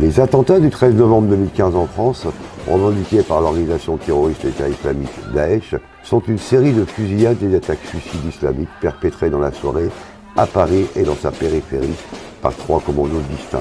Les attentats du 13 novembre 2015 en France, revendiqués par l'organisation terroriste État islamique Daesh, sont une série de fusillades et d'attaques suicides islamiques perpétrées dans la soirée à Paris et dans sa périphérie par 3 commandos distincts.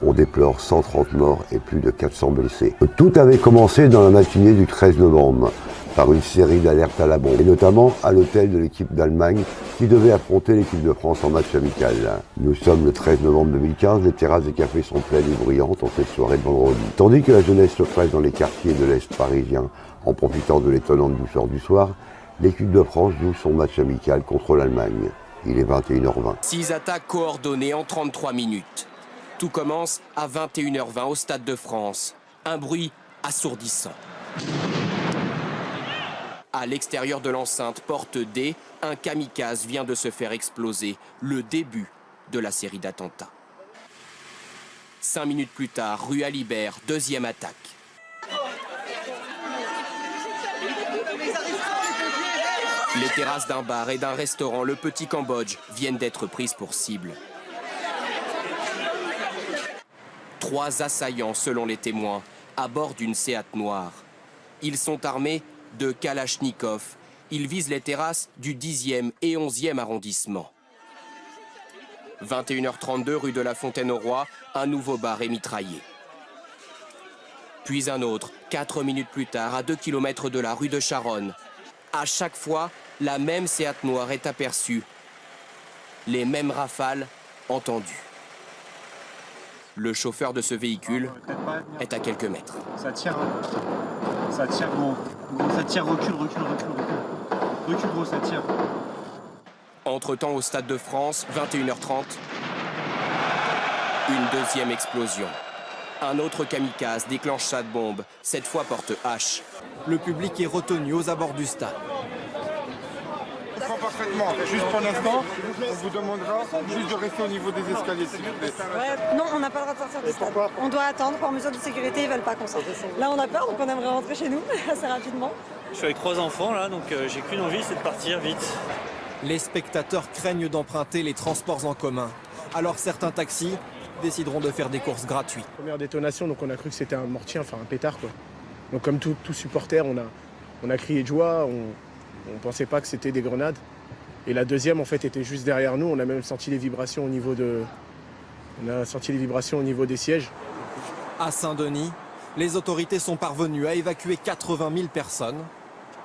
On déplore 130 morts et plus de 400 blessés. Tout avait commencé dans la matinée du 13 novembre par une série d'alertes à la bombe, et notamment à l'hôtel de l'équipe d'Allemagne qui devait affronter l'équipe de France en match amical. Nous sommes le 13 novembre 2015, les terrasses des cafés sont pleines et bruyantes en cette soirée de vendredi. Tandis que la jeunesse se presse dans les quartiers de l'Est parisien en profitant de l'étonnante douceur du soir, l'équipe de France joue son match amical contre l'Allemagne. Il est 21h20. 6 attaques coordonnées en 33 minutes. Tout commence à 21h20 au Stade de France. Un bruit assourdissant. À l'extérieur de l'enceinte porte D, un kamikaze vient de se faire exploser. Le début de la série d'attentats. 5 minutes plus tard, rue Alibert, deuxième attaque. Les terrasses d'un bar et d'un restaurant, le Petit Cambodge, viennent d'être prises pour cible. 3 assaillants, selon les témoins, à bord d'une Seat noire. Ils sont armés de Kalachnikov. Ils visent les terrasses du 10e et 11e arrondissement. 21h32, rue de la Fontaine-au-Roi, un nouveau bar est mitraillé. Puis un autre, 4 minutes plus tard, à 2 km de la rue de Charonne. À chaque fois, la même Seat noire est aperçue. Les mêmes rafales entendues. Le chauffeur de ce véhicule est à quelques mètres. Ça tire, gros. Ça tire, recule. Recule, gros, ça tire. Entre-temps, au Stade de France, 21h30, une deuxième explosion. Un autre kamikaze déclenche sa bombe, cette fois porte H. Le public est retenu aux abords du stade. Je comprends parfaitement. Juste pour l'instant, on vous demandera juste de rester au niveau des escaliers, s'il vous plaît. Ouais, non, on n'a pas le droit de sortir du stade. On doit attendre par mesure de sécurité, ils veulent pas qu'on sorte. Là, on a peur, donc on aimerait rentrer chez nous assez rapidement. Je suis avec 3 enfants là, donc j'ai qu'une envie, c'est de partir vite. Les spectateurs craignent d'emprunter les transports en commun. Alors certains taxis décideront de faire des courses gratuites. Première détonation, donc on a cru que c'était un mortier, enfin un pétard, quoi. Donc comme tout supporter, on a crié de joie, on pensait pas que c'était des grenades. Et la deuxième, en fait, était juste derrière nous. On a même senti les vibrations au niveau des sièges. À Saint-Denis, les autorités sont parvenues à évacuer 80 000 personnes,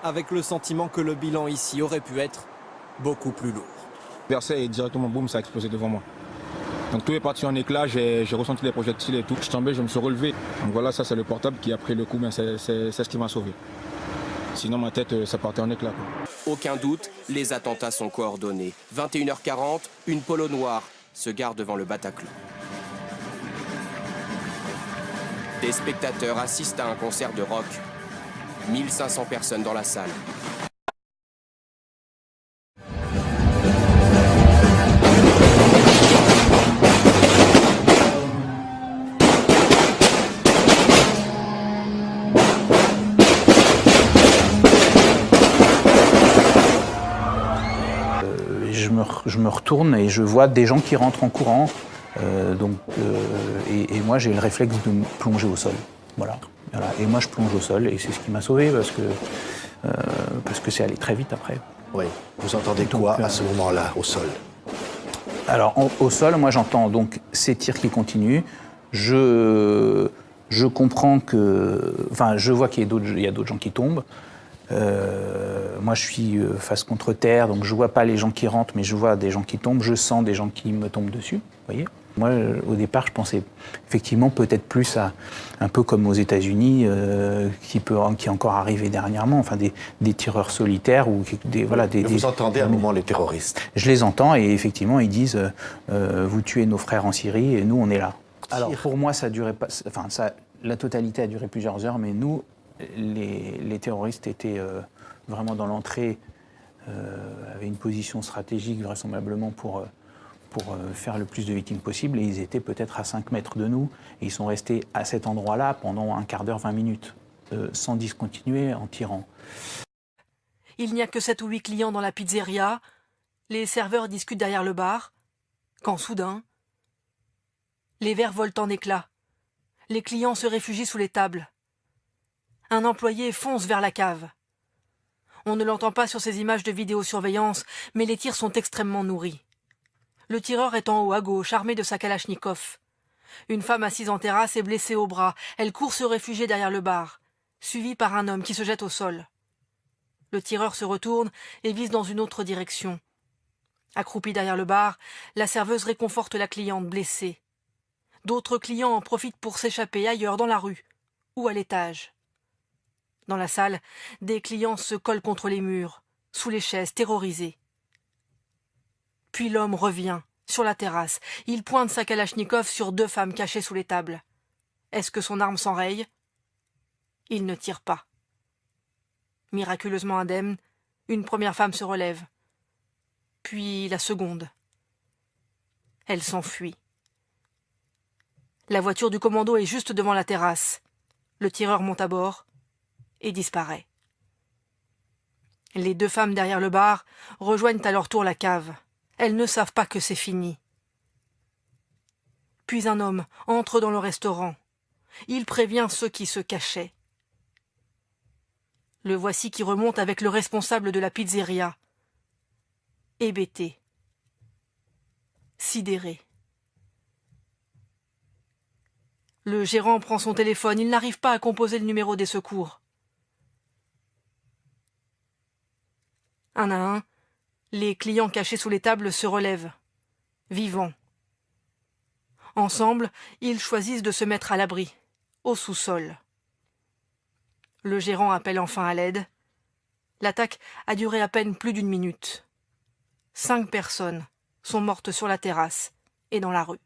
avec le sentiment que le bilan ici aurait pu être beaucoup plus lourd. Versailles et directement, boum, ça a explosé devant moi. Donc tout est parti en éclats, j'ai ressenti les projectiles et tout. Je tombais, je me suis relevé. Donc voilà, ça c'est le portable qui a pris le coup, mais c'est ce qui m'a sauvé. Sinon ma tête, ça partait en éclats, quoi. Aucun doute, les attentats sont coordonnés. 21h40, une polo noire se gare devant le Bataclan. Des spectateurs assistent à un concert de rock. 1500 personnes dans la salle. Je me retourne et je vois des gens qui rentrent en courant. Et moi, j'ai le réflexe de me plonger au sol. Voilà. Et moi, je plonge au sol et c'est ce qui m'a sauvé parce que c'est allé très vite après. Oui. Vous entendez quoi à ce moment-là, au sol? Alors, au sol, moi, j'entends donc ces tirs qui continuent. Je comprends que... Enfin, je vois qu'il y a d'autres gens qui tombent. Moi, je suis face contre terre, donc je vois pas les gens qui rentrent, mais je vois des gens qui tombent. Je sens des gens qui me tombent dessus, vous voyez. Moi, au départ, je pensais effectivement peut-être plus à un peu comme aux États-Unis, qui est encore arrivé dernièrement, enfin des tireurs solitaires ou Vous entendez à un moment les terroristes? Je les entends et effectivement, ils disent vous tuez nos frères en Syrie et nous, on est là. Alors pour moi, ça durait pas. Enfin, la totalité a duré plusieurs heures, mais nous. Les terroristes étaient vraiment dans l'entrée, avaient une position stratégique vraisemblablement pour faire le plus de victimes possible, et ils étaient peut-être à 5 mètres de nous, et ils sont restés à cet endroit-là pendant un quart d'heure, 20 minutes, sans discontinuer en tirant. Il n'y a que 7 ou 8 clients dans la pizzeria, les serveurs discutent derrière le bar, quand soudain, les verres volent en éclats. Les clients se réfugient sous les tables. Un employé fonce vers la cave. On ne l'entend pas sur ces images de vidéosurveillance, mais les tirs sont extrêmement nourris. Le tireur est en haut à gauche, armé de sa kalachnikov. Une femme assise en terrasse est blessée au bras. Elle court se réfugier derrière le bar, suivie par un homme qui se jette au sol. Le tireur se retourne et vise dans une autre direction. Accroupie derrière le bar, la serveuse réconforte la cliente blessée. D'autres clients en profitent pour s'échapper ailleurs dans la rue ou à l'étage. Dans la salle, des clients se collent contre les murs, sous les chaises, terrorisés. Puis l'homme revient, sur la terrasse. Il pointe sa kalachnikov sur 2 femmes cachées sous les tables. Est-ce que son arme s'enraye? Il ne tire pas. Miraculeusement indemne, une première femme se relève. Puis la seconde. Elle s'enfuit. La voiture du commando est juste devant la terrasse. Le tireur monte à bord et disparaît. Les 2 femmes derrière le bar rejoignent à leur tour la cave. Elles ne savent pas que c'est fini. Puis un homme entre dans le restaurant. Il prévient ceux qui se cachaient. Le voici qui remonte avec le responsable de la pizzeria. Hébété. Sidéré. Le gérant prend son téléphone. Il n'arrive pas à composer le numéro des secours. Un à un, les clients cachés sous les tables se relèvent, vivants. Ensemble, ils choisissent de se mettre à l'abri, au sous-sol. Le gérant appelle enfin à l'aide. L'attaque a duré à peine plus d'1 minute. 5 personnes sont mortes sur la terrasse et dans la rue.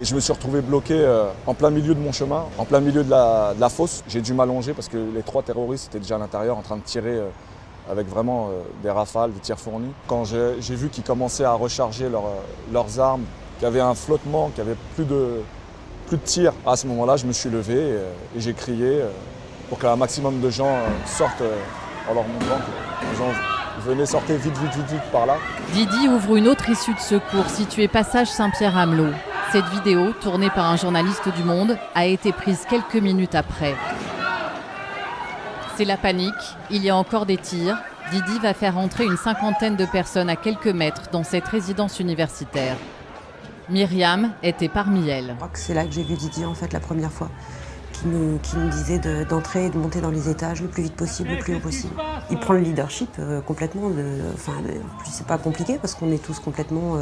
Et je me suis retrouvé bloqué en plein milieu de mon chemin, en plein milieu de la fosse. J'ai dû m'allonger parce que les 3 terroristes étaient déjà à l'intérieur en train de tirer avec vraiment des rafales, des tirs fournis. Quand j'ai vu qu'ils commençaient à recharger leurs armes, qu'il y avait un flottement, qu'il n'y avait plus de tirs, à ce moment-là, je me suis levé et j'ai crié pour qu'un maximum de gens sortent en leur montrant que les gens venaient, sortez vite par là. Didi ouvre une autre issue de secours située passage Saint-Pierre-Amelot. Cette vidéo, tournée par un journaliste du Monde, a été prise quelques minutes après. C'est la panique, il y a encore des tirs. Didi va faire entrer une 50aine de personnes à quelques mètres dans cette résidence universitaire. Myriam était parmi elles. Je crois que c'est là que j'ai vu Didi en fait la première fois, qui nous disait d'entrer et de monter dans les étages le plus vite possible, le plus haut possible. Il prend le leadership complètement. Plus c'est pas compliqué parce qu'on est tous complètement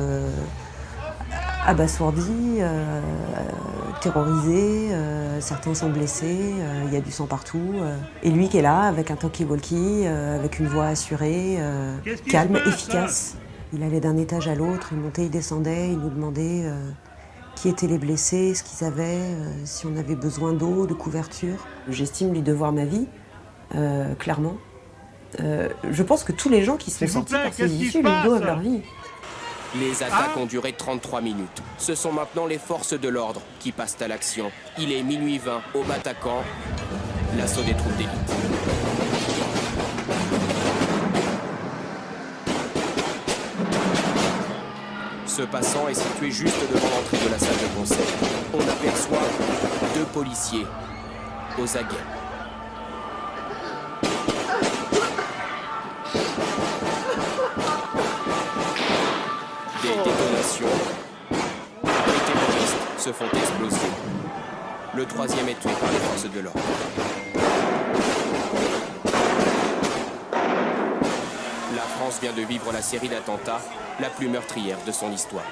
abasourdis, terrorisés, certains sont blessés, il y a du sang partout. Et lui qui est là avec un talkie-walkie, avec une voix assurée, calme, efficace. Il allait d'un étage à l'autre, il montait, il descendait, il nous demandait qui étaient les blessés, ce qu'ils avaient, si on avait besoin d'eau, de couverture. J'estime lui devoir ma vie. clairement. Je pense que tous les gens qui sont sortis par ces issues lui doivent leur vie. Les attaques ont duré 33 minutes. Ce sont maintenant les forces de l'ordre qui passent à l'action. Il est minuit 20 au Bataclan, l'assaut des troupes d'élite. Ce passant est situé juste devant l'entrée de la salle de concert. On aperçoit 2 policiers aux aguets. Des détonations. Les terroristes se font exploser. Le 3e est tué par les forces de l'ordre. La France vient de vivre la série d'attentats la plus meurtrière de son histoire.